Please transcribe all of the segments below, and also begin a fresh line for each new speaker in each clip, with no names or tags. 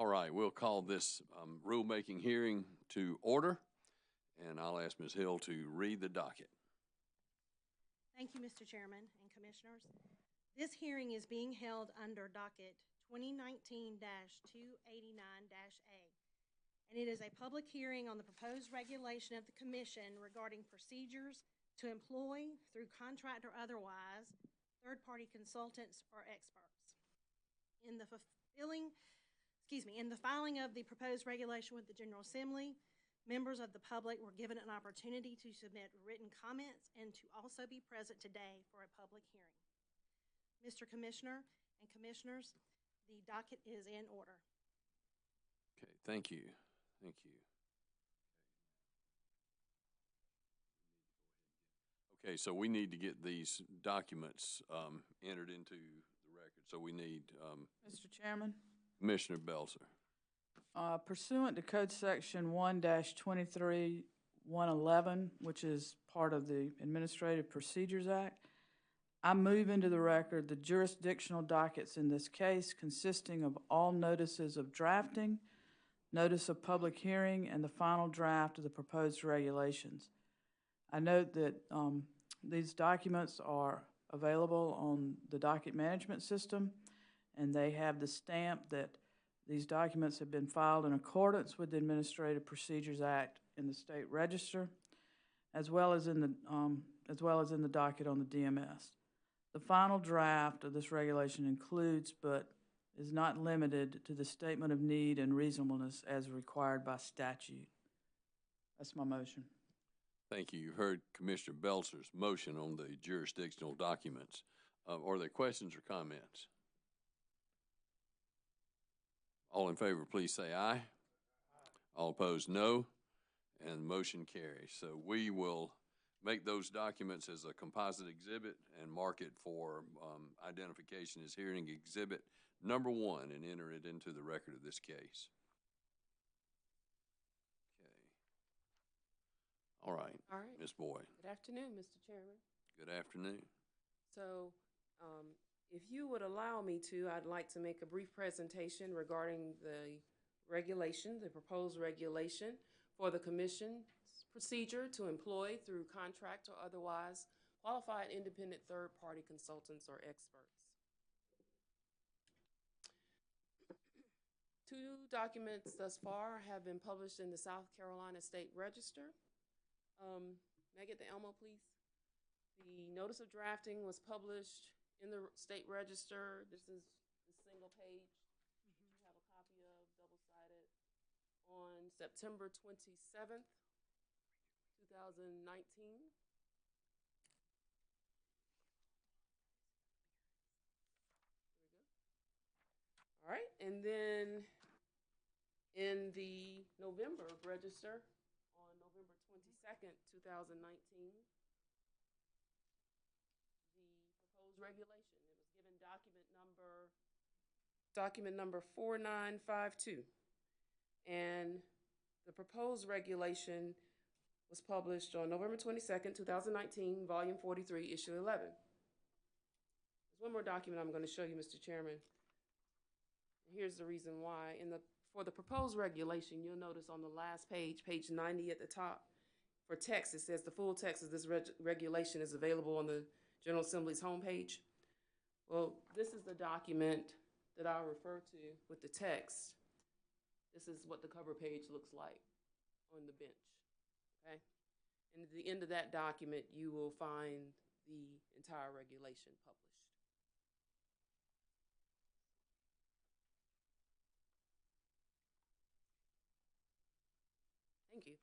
All right, we'll call this rulemaking hearing to order, and I'll ask Ms. Hill to read the docket.
Thank you, Mr. Chairman and Commissioners. This hearing is being held under docket 2019-289-A, and it is a public hearing on the proposed regulation of the Commission regarding procedures to employ, through contract or otherwise, third-party consultants or experts. In the filing of the proposed regulation with the General Assembly, members of the public were given an opportunity to submit written comments and to also be present today for a public hearing. Mr. Commissioner and Commissioners, the docket is in order.
Okay, thank you. Thank you. Okay, so we need to get these documents entered into the record. So we need
Mr. Chairman,
Commissioner Belzer.
pursuant to Code Section 1-23-111, which is part of the Administrative Procedures Act, I move into the record the jurisdictional dockets in this case, consisting of all notices of drafting, notice of public hearing, and the final draft of the proposed regulations. I note that these documents are available on the docket management system, and they have the stamp that these documents have been filed in accordance with the Administrative Procedures Act in the State Register, as well as in the docket on the DMS. The final draft of this regulation includes, but is not limited to, the statement of need and reasonableness as required by statute. That's my motion.
Thank you. You heard Commissioner Belzer's motion on the jurisdictional documents. Are there questions or comments? All in favor, please say aye. All opposed, no. And the motion carries. So we will make those documents as a composite exhibit and mark it for identification as hearing exhibit number 1 and enter it into the record of this case. Okay. All right. Ms. Boyd.
Good afternoon, Mr. Chairman.
Good afternoon.
So, if you would allow me to, I'd like to make a brief presentation regarding the regulation, the proposed regulation for the Commission's procedure to employ, through contract or otherwise, qualified independent third-party consultants or experts. 2 documents thus far have been published in the South Carolina State Register. May I get the Elmo, please? The notice of drafting was published in the State Register. This is the single page. You have a copy of, double-sided, on September 27th, 2019. All right, and then in the November Register on November 22nd, 2019, the proposed regulation. It was given document number 4952, and the proposed regulation was published on November 22nd, 2019, volume 43, issue 11. There's one more document I'm going to show you, Mr. Chairman. Here's the reason why. For the proposed regulation, you'll notice on the last page, page 90 at the top, for text, it says the full text of this regulation is available on the General Assembly's homepage. Well, this is the document that I'll refer to with the text. This is what the cover page looks like on the bench, okay? And at the end of that document, you will find the entire regulation published. Thank you.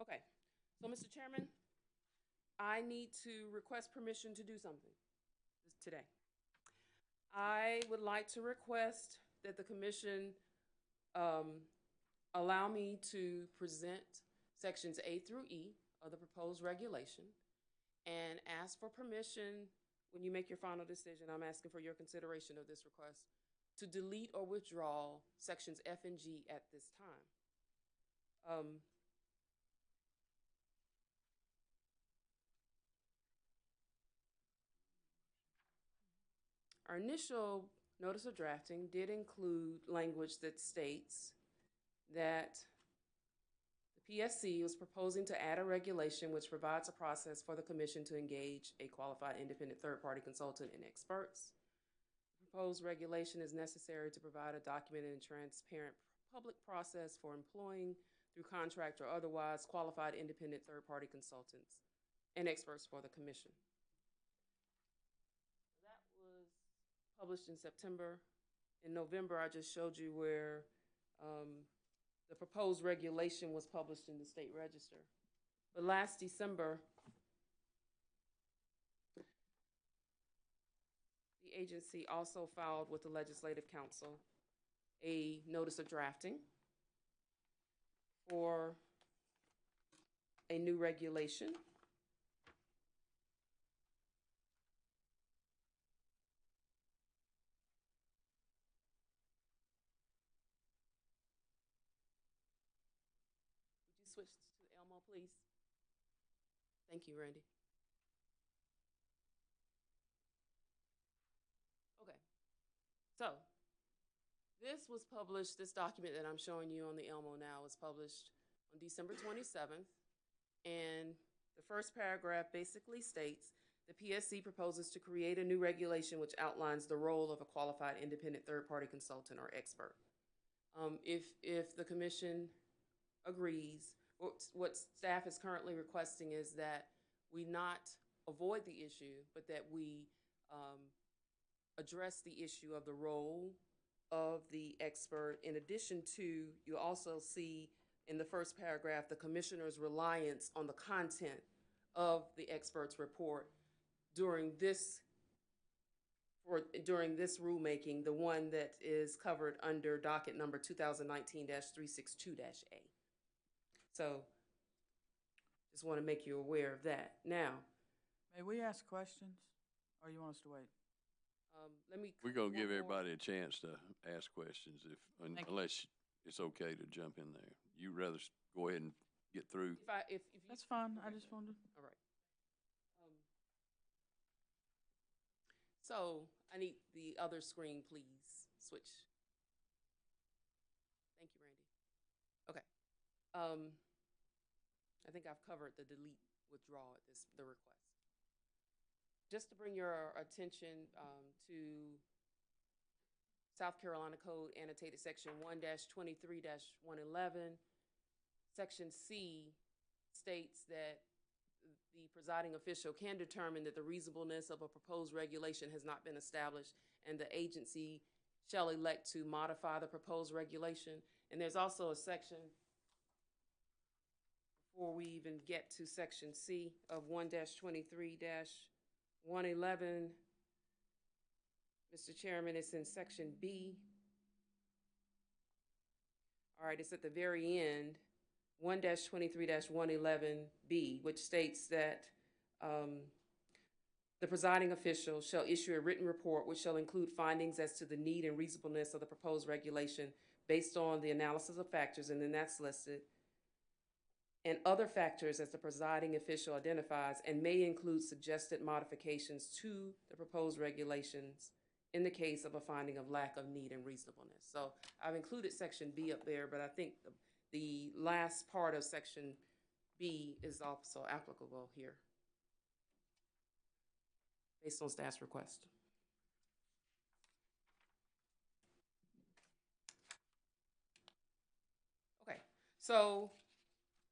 Okay, so Mr. Chairman, I need to request permission to do something today. I would like to request that the Commission allow me to present sections A through E of the proposed regulation and ask for permission, when you make your final decision, I'm asking for your consideration of this request, to delete or withdraw sections F and G at this time. Our initial notice of drafting did include language that states that the PSC was proposing to add a regulation which provides a process for the commission to engage a qualified independent third-party consultant and experts. The proposed regulation is necessary to provide a documented and transparent public process for employing, through contract or otherwise, qualified independent third-party consultants and experts for the commission. That was published in September. In November, I just showed you where the proposed regulation was published in the State Register. But last December, the agency also filed with the Legislative Council a notice of drafting for a new regulation. Would you switch to Elmo, please? Thank you, Randy. Okay. So, this document that I'm showing you on the Elmo now was published on December 27th, and the first paragraph basically states, the PSC proposes to create a new regulation which outlines the role of a qualified independent third-party consultant or expert. If the commission agrees, what staff is currently requesting is that we not avoid the issue, but that we address the issue of the role of the expert. In addition to, you also see in the first paragraph the commissioner's reliance on the content of the expert's report during this rulemaking, the one that is covered under docket number 2019-362-A. So, just want to make you aware of that. Now,
May we ask questions, or you want us to wait?
We're going to give everybody a chance to ask questions unless it's okay to jump in there. You'd rather go ahead and get through?
That's fine. I just wanted.
All right. So I need the other screen, please. Switch. Thank you, Randy. Okay. I think I've covered the delete withdraw at the request. Just to bring your attention to South Carolina Code annotated section 1-23-111. Section C states that the presiding official can determine that the reasonableness of a proposed regulation has not been established, and the agency shall elect to modify the proposed regulation. And there's also a section, before we even get to section C of 1-23-111, Mr. Chairman, it's in section B. All right, it's at the very end, 1-23-111B, which states that the presiding official shall issue a written report which shall include findings as to the need and reasonableness of the proposed regulation based on the analysis of factors, and then that's listed, and other factors as the presiding official identifies, and may include suggested modifications to the proposed regulations in the case of a finding of lack of need and reasonableness. So I've included section B up there, but I think the last part of section B is also applicable here, based on staff's request. Okay, so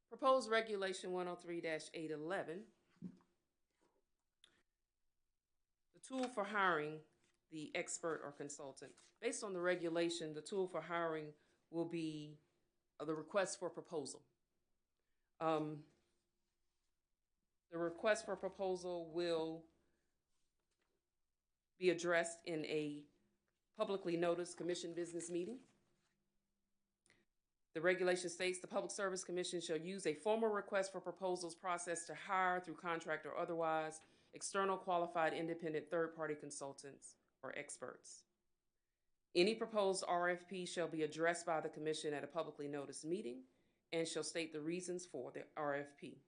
proposed regulation 103-811, the tool for hiring the expert or consultant. Based on the regulation, the tool for hiring will be the request for proposal. The request for proposal will be addressed in a publicly noticed commission business meeting. The regulation states the Public Service Commission shall use a formal request for proposals process to hire through contract or otherwise external qualified independent third-party consultants or experts. Any proposed RFP shall be addressed by the commission at a publicly noticed meeting and shall state the reasons for the RFP.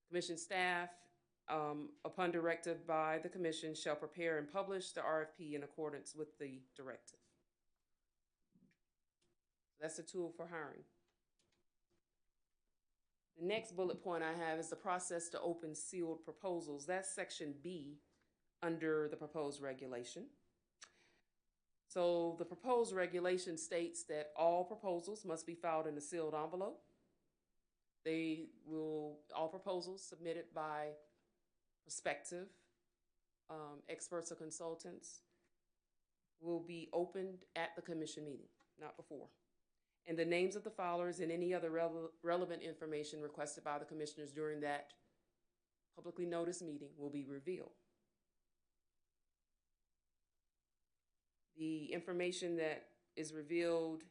Commission staff upon directive by the commission, shall prepare and publish the RFP in accordance with the directive. That's a tool for hiring. The next bullet point I have is the process to open sealed proposals. That's section B under the proposed regulation. So the proposed regulation states that all proposals must be filed in a sealed envelope. All proposals submitted by prospective experts or consultants will be opened at the commission meeting, not before. And the names of the filers and any other relevant information requested by the commissioners during that publicly noticed meeting will be revealed. The information that is revealed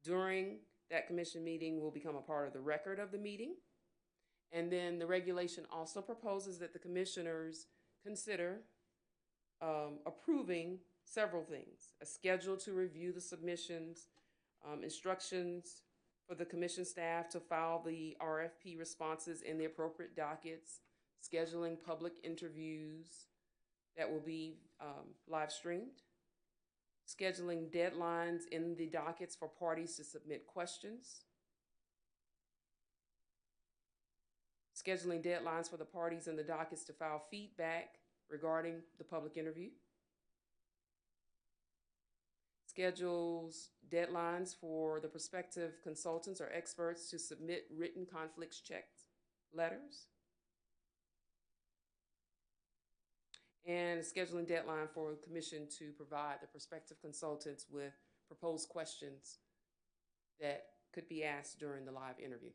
during that commission meeting will become a part of the record of the meeting. And then the regulation also proposes that the commissioners consider approving several things: a schedule to review the submissions, instructions for the commission staff to file the RFP responses in the appropriate dockets, scheduling public interviews that will be live streamed, scheduling deadlines in the dockets for parties to submit questions, scheduling deadlines for the parties in the dockets to file feedback regarding the public interview, schedules deadlines for the prospective consultants or experts to submit written conflicts check letters, and a scheduling deadline for the commission to provide the prospective consultants with proposed questions that could be asked during the live interview.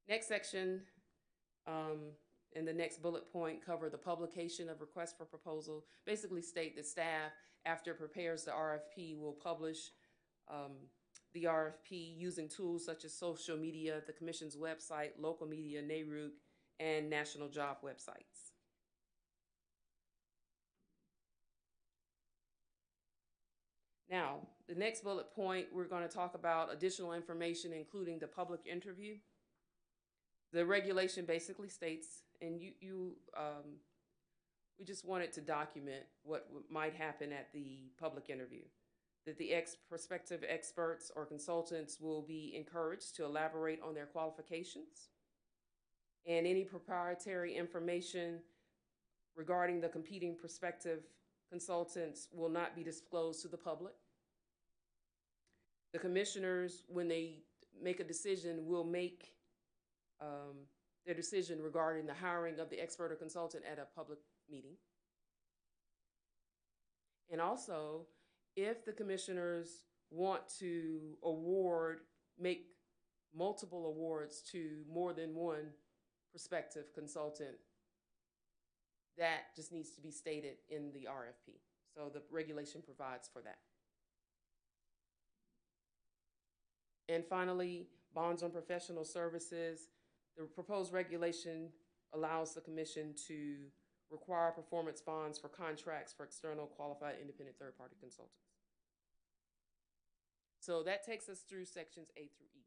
Next section and the next bullet point cover the publication of requests for proposal. Basically state that staff, after it prepares the RFP, will publish the RFP using tools such as social media, the commission's website, local media, NARUC, and national job websites. Now, the next bullet point, we're going to talk about additional information, including the public interview. The regulation basically states, and we just wanted to document what might happen at the public interview, that the prospective experts or consultants will be encouraged to elaborate on their qualifications, and any proprietary information regarding the competing prospective consultants will not be disclosed to the public. The commissioners, when they make a decision, will make their decision regarding the hiring of the expert or consultant at a public meeting. And also, if the commissioners want to make multiple awards to more than one prospective consultant, that just needs to be stated in the RFP. So the regulation provides for that. And finally, bonds on professional services. The proposed regulation allows the commission to require performance bonds for contracts for external qualified independent third-party consultants. So that takes us through sections A through E.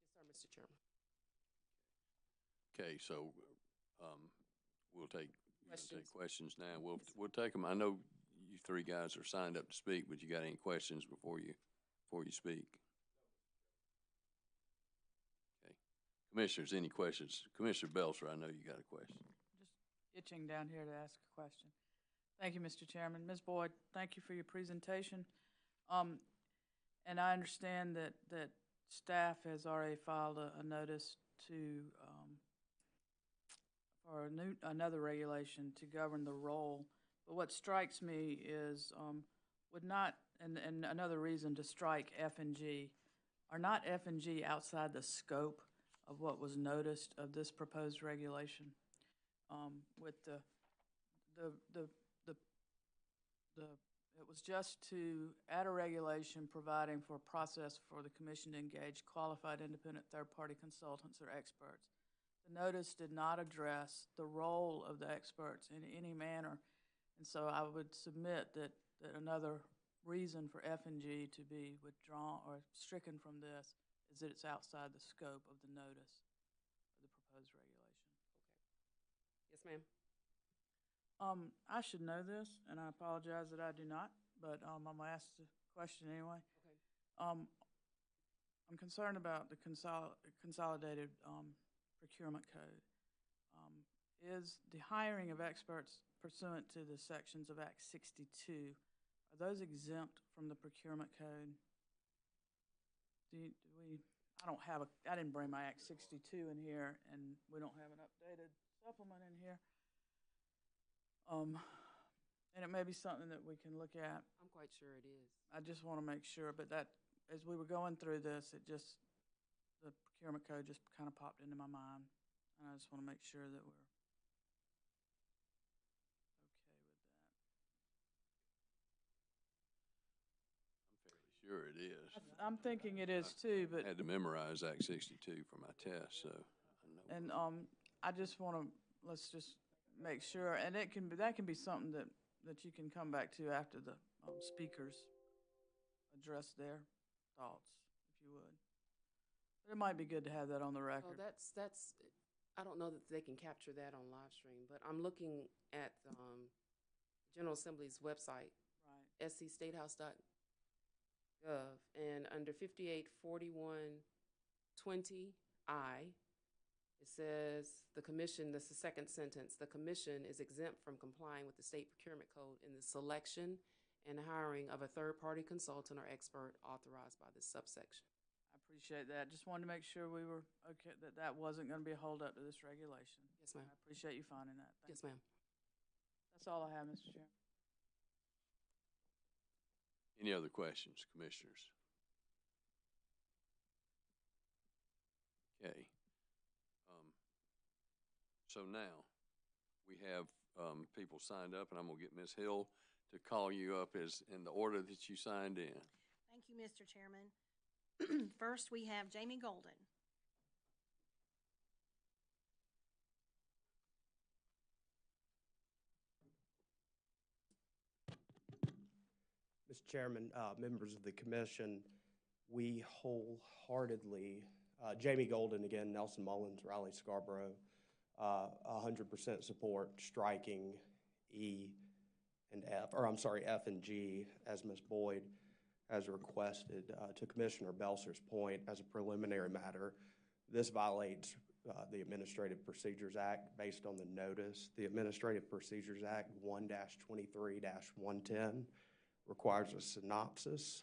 Yes, sir, Mr. Chairman.
Okay, so we'll take questions now. We'll take them. I know you three guys are signed up to speak, but you got any questions before you speak? Okay, commissioners, any questions? Commissioner Belcher, I know you got a question.
Just itching down here to ask a question. Thank you, Mr. Chairman. Ms. Boyd, thank you for your presentation. And I understand that staff has already filed a notice for another regulation to govern the role. But what strikes me is and another reason to strike F and G, are not F and G outside the scope of what was noticed of this proposed regulation? It was just to add a regulation providing for a process for the commission to engage qualified independent third-party consultants or experts. The notice did not address the role of the experts in any manner, and so I would submit that another reason for F and G to be withdrawn or stricken from this is that it's outside the scope of the notice of the proposed regulation.
Yes, ma'am.
I should know this, and I apologize that I do not, but I'm gonna ask the question anyway.
Okay.
I'm concerned about the consolidated procurement code. Is the hiring of experts pursuant to the sections of Act 62, are those exempt from the procurement code? I didn't bring my Act 62 in here, and we don't have an updated supplement in here. And it may be something that we can look at.
I'm quite sure it is.
I just want to make sure, but that, as we were going through this, the procurement code just kind of popped into my mind. And I just want to make sure that we're okay with that.
I'm fairly sure it is.
I'm thinking it is too, but,
I had to memorize Act 62 for my test, so I know.
and I just want to, let's just make sure, and that can be something that you can come back to after the speakers address their thoughts, if you would. But it might be good to have that on the
Oh,
record.
that's, I don't know that they can capture that on live stream, but I'm looking at, General Assembly's website,
Right.
scstatehouse.gov, and under 584120I, it says, the commission, this is the second sentence, the commission is exempt from complying with the state procurement code in the selection and hiring of a third-party consultant or expert authorized by this subsection.
I appreciate that. Just wanted to make sure we were okay, that wasn't going to be a holdup to this regulation.
Yes, ma'am.
I appreciate you finding that. Thank
Yes,
you.
ma'am.
That's all I have, Mr. Chairman.
Any other questions, commissioners? Okay. So now, we have people signed up, and I'm going to get Ms. Hill to call you up as in the order that you signed in.
Thank you, Mr. Chairman. First, we have Jamie Golden.
Mr. Chairman, members of the commission, we wholeheartedly, Jamie Golden again, Nelson Mullins, Riley Scarborough, 100% support striking E and F, or I'm sorry, F and G, as Ms. Boyd has requested. To Commissioner Belser's point, as a preliminary matter, this violates the Administrative Procedures Act based on the notice. The Administrative Procedures Act 1-23-110 requires a synopsis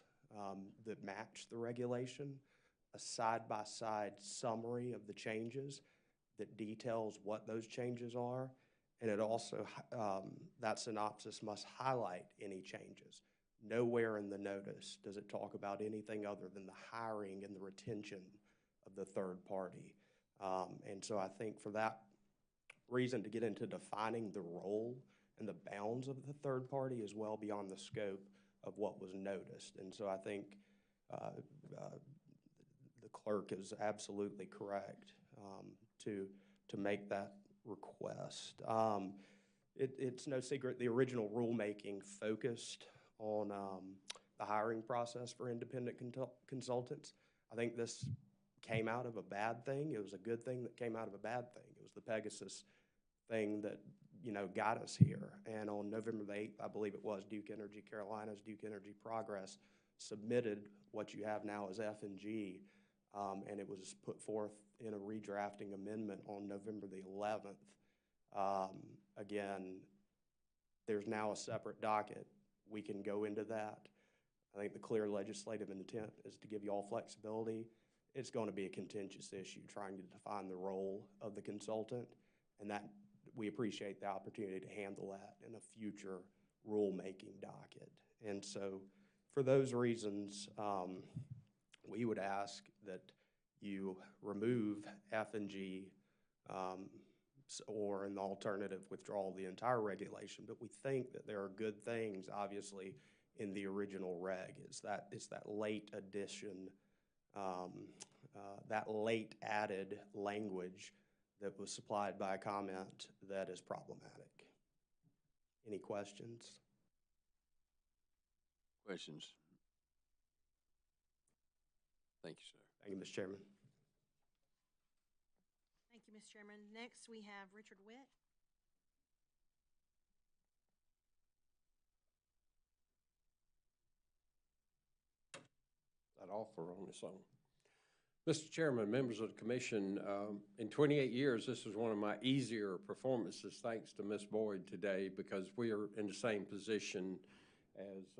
that match the regulation, a side-by-side summary of the changes that details what those changes are, and it also, that synopsis must highlight any changes. Nowhere in the notice does it talk about anything other than the hiring and the retention of the third party. And so I think for that reason, to get into defining the role and the bounds of the third party is well beyond the scope of what was noticed. And so I think the clerk is absolutely correct to make that request. It's no secret the original rulemaking focused on the hiring process for independent consultants. I think this came out of a bad thing. It was a good thing that came out of a bad thing. It was the Pegasus thing that, you know, got us here. And on November the 8th, I believe it was, Duke Energy Carolinas, Duke Energy Progress submitted what you have now as F and G, and it was put forth in a redrafting amendment on November the 11th. Again, there's now a separate docket. We can go into that. I think the clear legislative intent is to give you all flexibility. It's going to be a contentious issue trying to define the role of the consultant, and that we appreciate the opportunity to handle that in a future rulemaking docket. And so for those reasons, we would ask that you remove F and G, or an alternative withdrawal of the entire regulation. But we think that there are good things, obviously, in the original reg. It's that late addition, that late added language that was supplied by a comment that is problematic. Any questions?
Questions? Thank you, sir.
Thank you, Mr. Chairman.
Thank you, Mr. Chairman. Next, we have Richard Witt.
That offer on its own. Mr. Chairman, members of the commission, in 28 years, this is one of my easier performances, thanks to Ms. Boyd today, because we are in the same position as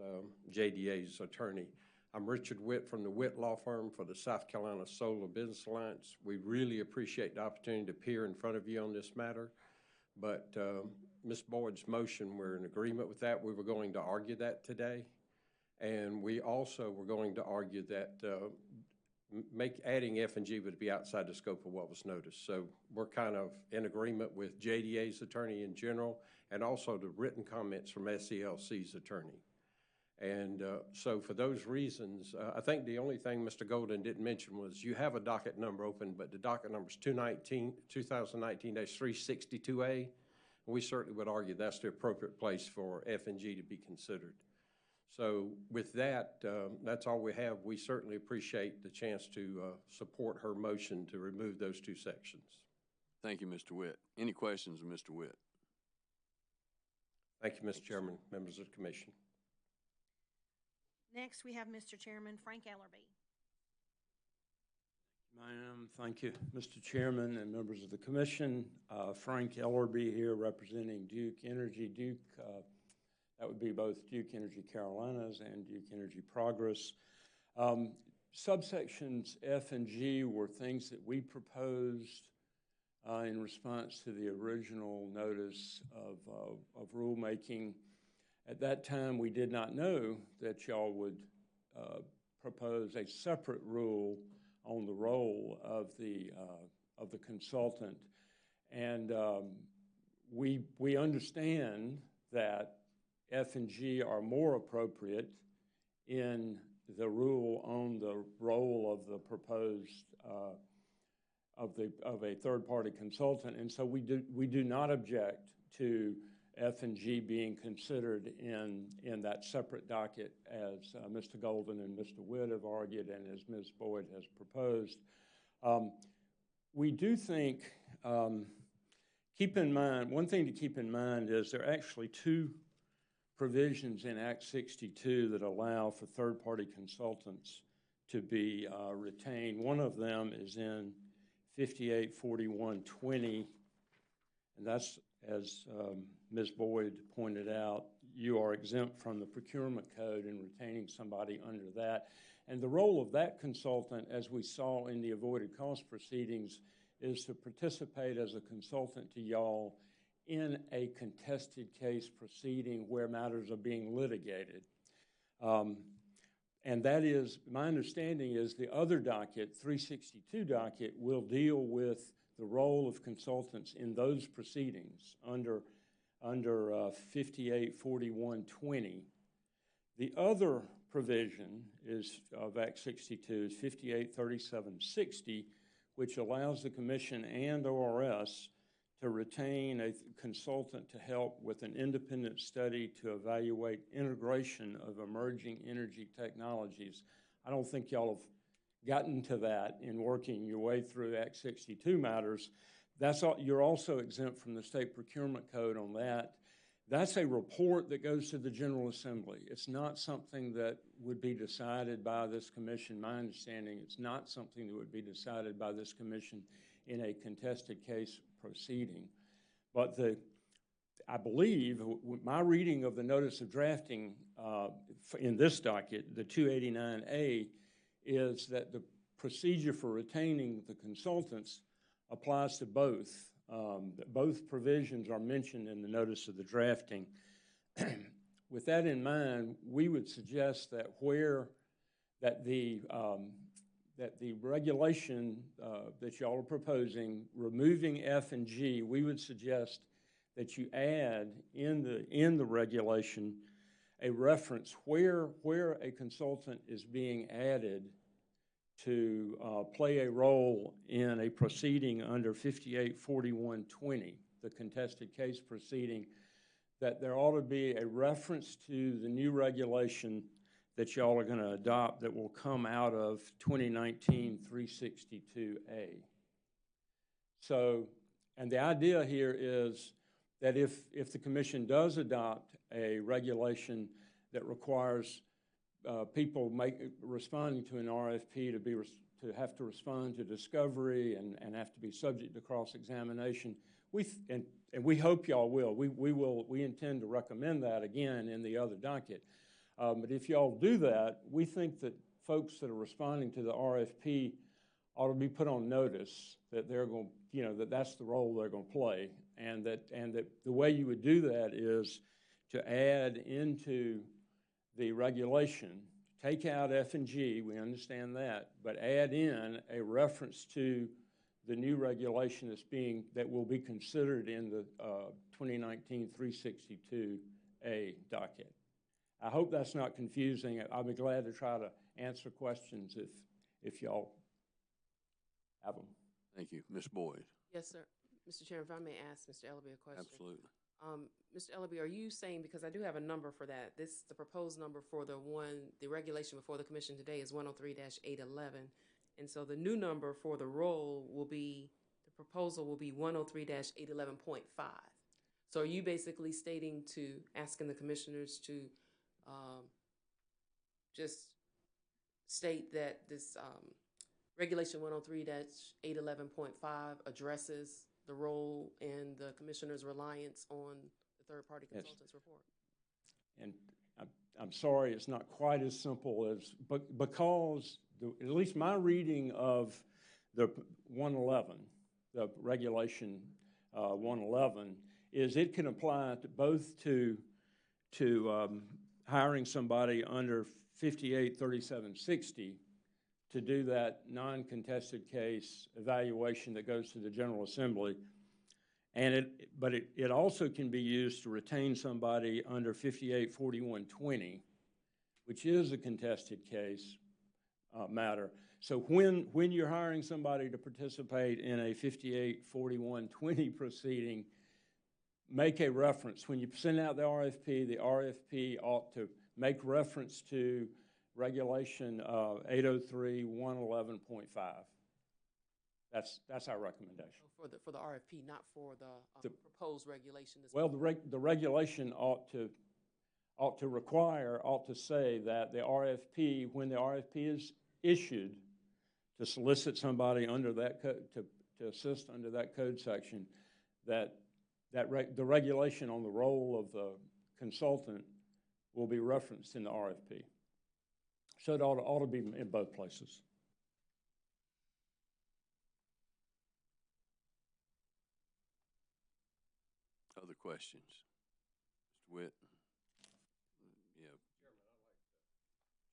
JDA's attorney. I'm Richard Witt from the Witt Law Firm for the South Carolina Solar Business Alliance. We really appreciate the opportunity to appear in front of you on this matter, but Ms. Boyd's motion, we're in agreement with that. We were going to argue that today, and we also were going to argue that adding F&G would be outside the scope of what was noticed. So we're kind of in agreement with JDA's attorney in general, and also the written comments from SCLC's attorney. And so for those reasons, I think the only thing Mr. Golden didn't mention was you have a docket number open, but the docket number is 2019-362A. And we certainly would argue that's the appropriate place for F&G to be considered. So with that, that's all we have. We certainly appreciate the chance to support her motion to remove those two sections.
Thank you, Mr. Witt. Any questions of Mr. Witt?
Thank you, Mr. Chairman, members of the commission.
Next, we have Mr. Chairman Frank Ellerby.
Ma'am, thank you, Mr. Chairman and members of the commission. Frank Ellerby here representing Duke Energy. Duke, that would be both Duke Energy Carolinas and Duke Energy Progress. Subsections F and G were things that we proposed in response to the original notice of rulemaking. At that time, we did not know that y'all would propose a separate rule on the role of the consultant, and we understand that F and G are more appropriate in the rule on the role of the proposed of a third-party consultant, and so we do not object to F and G being considered in that separate docket as Mr. Golden and Mr. Witt have argued and as Ms. Boyd has proposed. We do think, keep in mind, one thing to keep in mind is there are actually two provisions in Act 62 that allow for third-party consultants to be retained. One of them is in 584120, and that's, as Ms. Boyd pointed out, you are exempt from the procurement code in retaining somebody under that. And the role of that consultant, as we saw in the avoided cost proceedings, is to participate as a consultant to y'all in a contested case proceeding where matters are being litigated. And that is, my understanding is the other docket, 362 docket, will deal with the role of consultants in those proceedings under 584120. The other provision is of Act 62 is 583760, which allows the Commission and ORS to retain a consultant to help with an independent study to evaluate integration of emerging energy technologies. I don't think y'all have gotten to that in working your way through Act 62 matters. That's all, you're also exempt from the state procurement code on that. That's a report that goes to the General Assembly. It's not something that would be decided by this commission. My understanding, it's not something that would be decided by this commission in a contested case proceeding. But I believe, my reading of the notice of drafting in this docket, the 289A, is that the procedure for retaining the consultants applies to both. Both provisions are mentioned in the notice of the drafting. With that in mind, we would suggest that the regulation that y'all are proposing, removing F and G, we would suggest that you add in the regulation a reference where a consultant is being added to play a role in a proceeding under 584120, the contested case proceeding, that there ought to be a reference to the new regulation that y'all are going to adopt that will come out of 2019 362A. So, and the idea here is that if the commission does adopt a regulation that requires people responding to an RFP to have to respond to discovery and have to be subject to cross-examination, and we hope y'all will. We intend to recommend that again in the other docket. But if y'all do that, we think that folks that are responding to the RFP ought to be put on notice that they're going, that that's the role they're going to play, and that the way you would do that is to add into the regulation, take out F and G, we understand that, but add in a reference to the new regulation that will be considered in the 2019 362A docket. I hope that's not confusing. I'll be glad to try to answer questions if y'all have them.
Thank you. Ms. Boyd?
Yes, sir. Mr. Chairman, if I may ask Mr. Ellaby a question.
Absolutely.
Mr. Ellaby, are you saying, because I do have a number for that, the proposed number for the regulation before the commission today is 103-811, and so the new number for the role will be, the proposal will be 103-811.5. So are you basically asking the commissioners to just state that this regulation 103-811.5 addresses the role and the commissioner's reliance on the third-party consultant's report?
And I'm sorry, it's not quite as simple as, but because at least my reading of the 111, the regulation 111, is it can apply to both to hiring somebody under 583760 to do that non-contested case evaluation that goes to the General Assembly. But it also can be used to retain somebody under 584120, which is a contested case matter. So when you're hiring somebody to participate in a 584120 proceeding, make a reference. When you send out the RFP ought to make reference to Regulation 803-111.5. That's our recommendation.
For the RFP, not for the proposed regulation.
Well, the regulation ought to say that the RFP, when the RFP is issued to solicit somebody under that code, to assist under that code section, the regulation on the role of the consultant will be referenced in the RFP. So it ought to be in both places.
Other questions? Mr. Witt? Yeah.
Chairman, I'd like to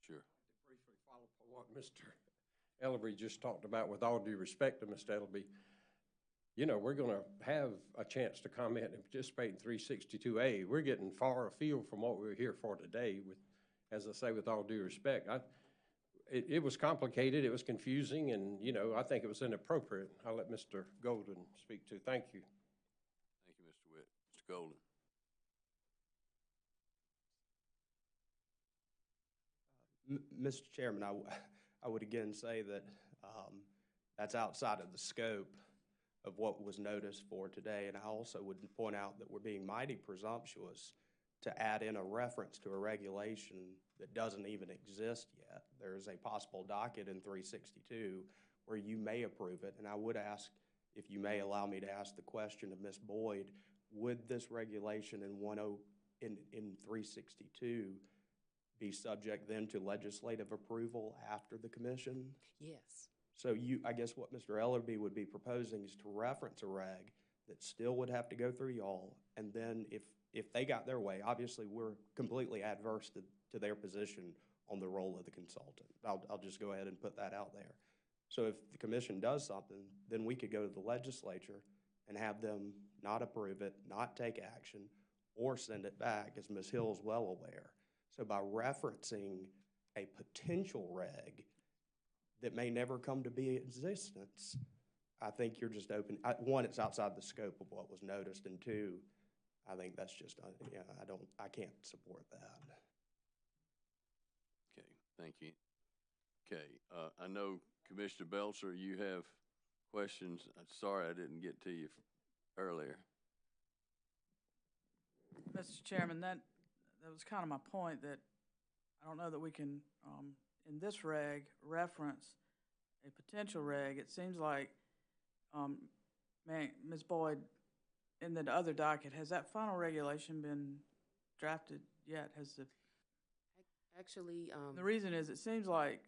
Sure.
briefly follow up on what Mr. Ellaby just talked about. With all due respect to Mr. Ellaby, we're going to have a chance to comment and participate in 362A. We're getting far afield from what we're here for today. As I say, with all due respect, it was complicated, it was confusing, and, I think it was inappropriate. I'll let Mr. Golden speak to. Thank you.
Thank you, Mr. Witt. Mr. Golden?
Mr. Chairman, I would again say that that's outside of the scope of what was noticed for today, and I also would point out that we're being mighty presumptuous to add in a reference to a regulation that doesn't even exist yet. There is a possible docket in 362 where you may approve it, and I would ask, if you may allow me to ask the question of Ms. Boyd, would this regulation in 362 be subject then to legislative approval after the commission?
Yes.
So I guess what Mr. Ellaby would be proposing is to reference a reg that still would have to go through y'all, and then if they got their way, obviously we're completely adverse to their position on the role of the consultant. I'll just go ahead and put that out there. So if the commission does something, then we could go to the legislature and have them not approve it, not take action, or send it back, as Ms. Hill is well aware. So by referencing a potential reg that may never come to be in existence, I think you're just open. One, it's outside the scope of what was noticed, and two, I think that's just, I can't support that.
Thank you. Okay, I know Commissioner Belcher, you have questions. I'm sorry I didn't get to you earlier.
Mr. Chairman, that was kind of my point, that I don't know that we can, in this reg, reference a potential reg. It seems like, Ms. Boyd, in the other docket, has that final regulation been drafted yet? Has the
Actually,
The reason is, it seems like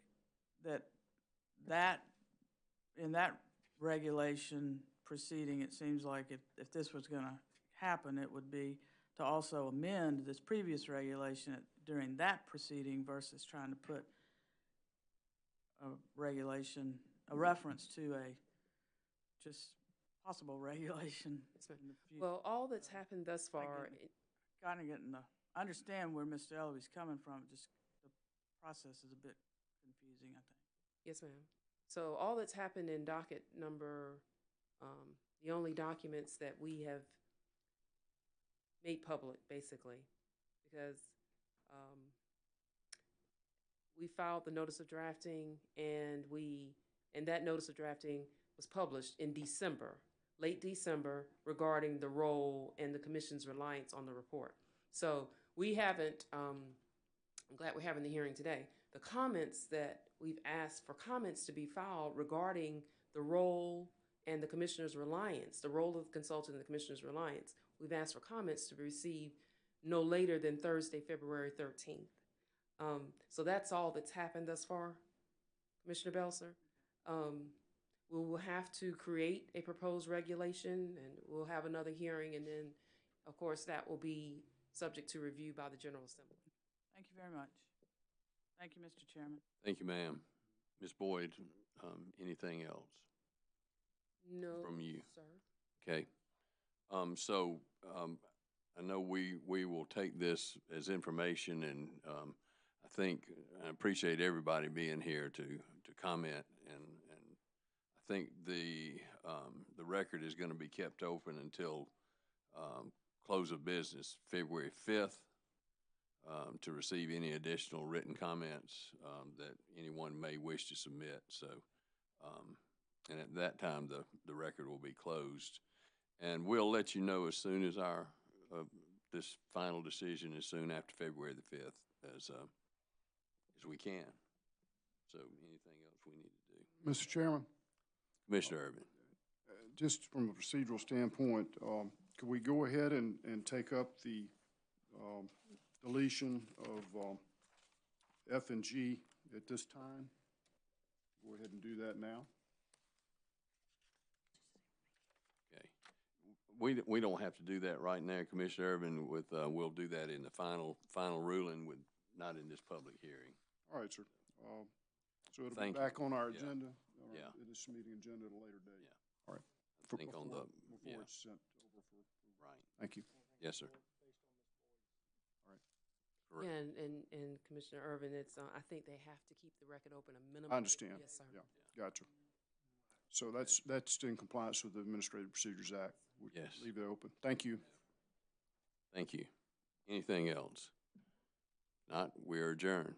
in that regulation proceeding, it seems like if this was gonna happen, it would be to also amend this previous regulation during that proceeding versus trying to put a regulation, a reference to a just possible regulation in the future.
well, all that's happened thus far,
Kind of getting I understand where Mr. Eloby's coming from, just the process is a bit confusing, I think.
yes, ma'am. So all that's happened in docket number, the only documents that we have made public, basically, because we filed the notice of drafting, and that notice of drafting was published in December, late December, regarding the role and the commission's reliance on the report. So we haven't, I'm glad we're having the hearing today. The comments that we've asked for comments to be filed regarding the role and the commissioner's reliance, the role of the consultant and the commissioner's reliance, we've asked for comments to be received no later than Thursday, February 13th. So that's all that's happened thus far, Commissioner Belser. We will have to create a proposed regulation, and we'll have another hearing, and then, of course, that will be subject to review by the General Assembly.
Thank you very much. Thank you, Mr. Chairman.
Thank you, ma'am. Ms. Boyd, anything else
No,
from you?
sir.
Okay. So I know we will take this as information, and I appreciate everybody being here to comment, and I think the record is going to be kept open until close of business February 5th to receive any additional written comments that anyone may wish to submit. So, and at that time, the record will be closed. And we'll let you know as soon as our this final decision is soon after February the 5th as we can. So anything else we need to do?
Mr. Chairman?
Commissioner Urban.
Just from a procedural standpoint, could we go ahead and take up the deletion of F and G at this time? Go ahead and do that now.
Okay. We don't have to do that right now, Commissioner Urban. We'll do that in the final ruling, not in this public hearing.
All right, sir. So it'll be back on our agenda,
Yeah.
in this meeting agenda at a later date.
Yeah.
All right.
I think on the,
Before it's sent over for approval.
right.
Thank you.
Yes, sir.
All right.
Correct.
Yeah, and Commissioner Urban, I think they have to keep the record open a minimum.
I understand.
Yes, sir.
Yeah, gotcha. So that's in compliance with the Administrative Procedures Act. We
Yes.
Leave it open. Thank you.
Thank you. Anything else? Not, we're adjourned.